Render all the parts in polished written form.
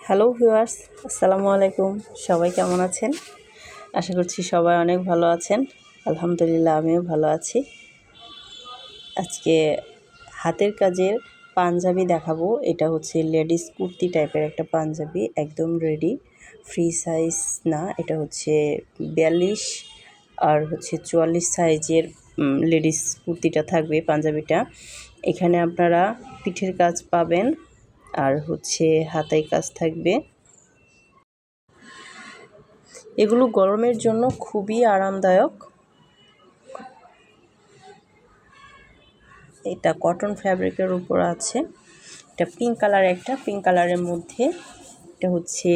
Hello viewers, আসসালামু আলাইকুম। সবাই কেমন আছেন? আশা করছি সবাই অনেক ভালো আছেন। আলহামদুলিল্লাহ, আমিও ভালো আছি। আজকে হাতের কাজের পাঞ্জাবি দেখাবো। এটা হচ্ছে লেডিস কুর্তি টাইপের একটা পাঞ্জাবি, একদম রেডি, ফ্রি সাইজ না, এটা হচ্ছে 42 আর হচ্ছে 44 সাইজের লেডিস কুর্তিটা থাকবে, পাঞ্জাবিটা। এখানে আপনারা পিঠের কাজ পাবেন আর হচ্ছে হাতায় কাজ থাকবে। এগুলো গরমের জন্য খুবই আরামদায়ক। এটা কটন ফ্যাব্রিকের উপর আছে। এটা পিঙ্ক কালার, একটা পিঙ্ক কালারের মধ্যে এটা হচ্ছে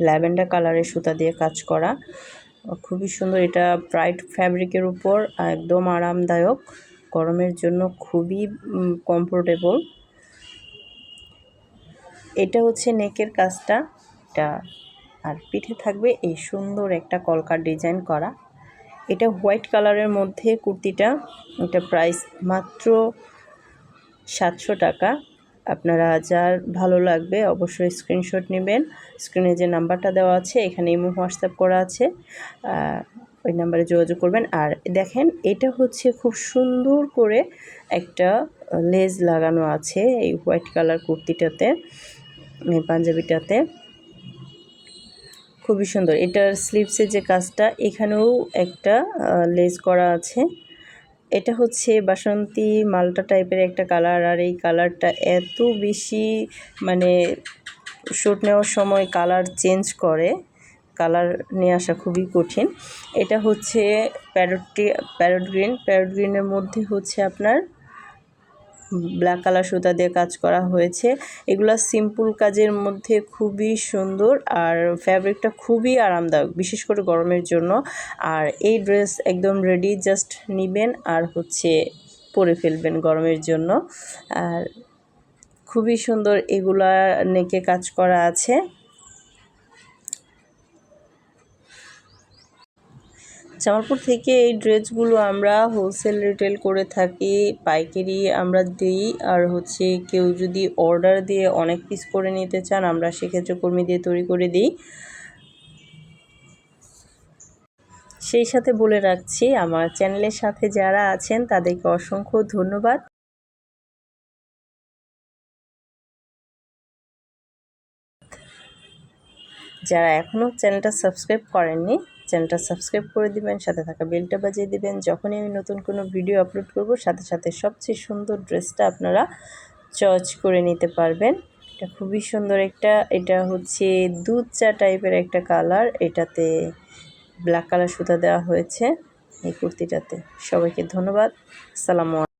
ল্যাভেন্ডার কালারের সুতা দিয়ে কাজ করা, খুবই সুন্দর। এটা ব্রাইট ফ্যাব্রিকের উপর, একদম আরামদায়ক, গরমের জন্য খুবই কমফোর্টেবল। এটা হচ্ছে নেকের কাজটা, এটা আর পিঠে থাকবে এই সুন্দর একটা কলকার ডিজাইন করা। এটা হোয়াইট কালারের মধ্যে কুর্তিটা, এটা প্রাইস মাত্র 700 টাকা। আপনারা যার ভালো লাগবে অবশ্যই স্ক্রিনশট নেবেন। স্ক্রিনে যে নাম্বারটা দেওয়া আছে, এখানে ইমো হোয়াটসঅ্যাপ করা আছে, ওই নাম্বারে যোগাযোগ করবেন। আর দেখেন, এটা হচ্ছে খুব সুন্দর করে একটা লেজ লাগানো আছে এই হোয়াইট কালার কুর্তিটাতে, এই পাঞ্জাবিটাতে, খুবই সুন্দর। এটার স্লিভসের যে কাজটা, এখানেও একটা লেস করা আছে। এটা হচ্ছে বাসন্তী মাল্টা টাইপের একটা কালার, আর এই কালারটা এত বেশি মানে শ্যুট নেওয়ার সময় কালার চেঞ্জ করে, কালার নিয়ে আসা খুবই কঠিন। এটা হচ্ছে প্যারট গ্রিনের মধ্যে হচ্ছে আপনার ব্ল্যাক কালার সুতা দিয়ে কাজ করা হয়েছে। এগুলা সিম্পল কাজের মধ্যে খুবই সুন্দর, আর ফ্যাব্রিকটা খুবই আরামদায়ক, বিশেষ করে গরমের জন্য। আর এই ড্রেস একদম রেডি, জাস্ট নেবেন আর হচ্ছে পরে ফেলবেন গরমের জন্য। আর খুবই সুন্দর, এগুলা নেকে কাজ করা আছে। জামালপুর থেকে এই ড্রেসগুলো আমরা হোলসেল রিটেল করে থাকি, পাইকারি আমরা দিই। আর হচ্ছে কেউ যদি অর্ডার দিয়ে অনেক পিস করে নিতে চান, আমরা সেক্ষেত্রে কর্মী দিয়ে তৈরি করে দিই। সেই সাথে বলে রাখছি, আমার চ্যানেলের সাথে যারা আছেন তাদেরকে অসংখ্য ধন্যবাদ। যারা এখনও চ্যানেলটা সাবস্ক্রাইব করেননি, চ্যানেলটা সাবস্ক্রাইব করে দিবেন, সাথে থাকা বেলটা বাজিয়ে দিবেন। যখনই আমি নতুন কোনো ভিডিও আপলোড করব, সাথে সাথে সবচেয়ে সুন্দর ড্রেসটা আপনারা চয়েস করে নিতে পারবেন। এটা খুবই সুন্দর একটা, এটা হচ্ছে দুধ চা টাইপের একটা কালার, এটাতে ব্ল্যাক কালার সুতা দেওয়া হয়েছে এই কুর্তিটাতে। সবাইকে ধন্যবাদ। আসসালামু আলাইকুম।